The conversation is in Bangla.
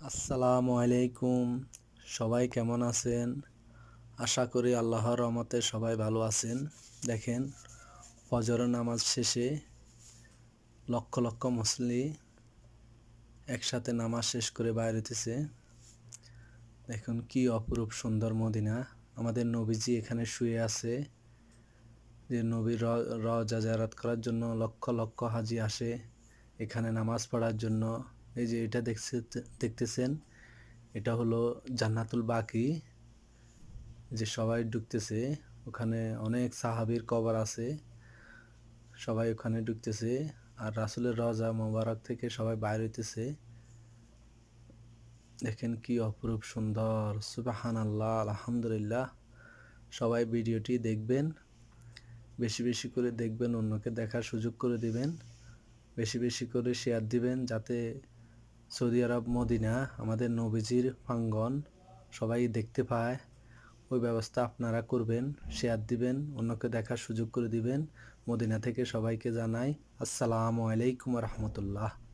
আসসালামু আলাইকুম। সবাই কেমন আছেন? আশা করি আল্লাহর রহমতে সবাই ভালো আছেন। দেখেন, ফজরের নামাজ শেষে লক্ষ লক্ষ মুসল্লি একসাথে নামাজ শেষ করে বাইর হইতেছে। দেখুন কি অপরূপ সুন্দর মদিনা। আমাদের নবীজি এখানে শুয়ে আছে। যে নবীর রওজা জিয়ারত করার জন্য লক্ষ লক্ষ হাজি আসে এখানে নামাজ পড়ার জন্য। এই যে এটা দেখতেছেন, এটা হলো জান্নাতুল বাকি, যে সবাই ঢুকতেছে। ওখানে অনেক সাহাবীর কবর আছে, সবাই ওখানে ঢুকতেছে। আর রাসূলের রওজা মোবারক থেকে সবাই বাইর হইতেছে। দেখেন কি অপরূপ সুন্দর, সুবহানাল্লাহ, আলহামদুলিল্লাহ। সবাই ভিডিওটি দেখবেন, বেশি বেশি করে দেখবেন, অন্যকে দেখার সুযোগ করে দিবেন, বেশি বেশি করে শেয়ার দিবেন, যাতে সৌদি আরব মদিনা আমাদের নবীজির প্রাঙ্গণ সবাই দেখতে পায়। ওই ব্যবস্থা আপনারা করবেন, শেয়ার দিবেন, অন্যকে দেখার সুযোগ করে দিবেন। মদিনা থেকে সবাইকে জানাই আসসালামু আলাইকুম রহমতুল্লাহ।